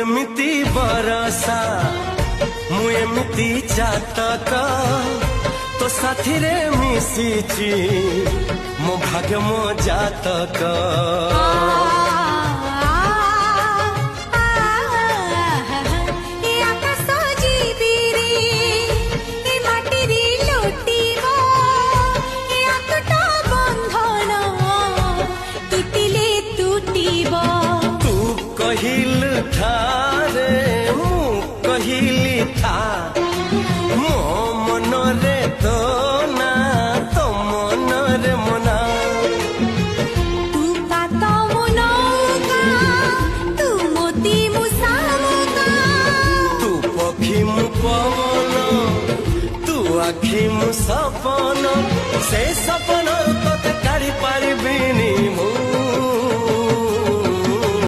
एमिति बरसा मु एमिति चातक तो साथी रे मिशिची मो भाग्य मो जातक कहिल था रे मु कहिली था मो मन रे तो ना तो मन रे मना तू का तो मुनौका तू मोती मुसामुका तू पखी मु पवन तू आखि मु सपन से सपन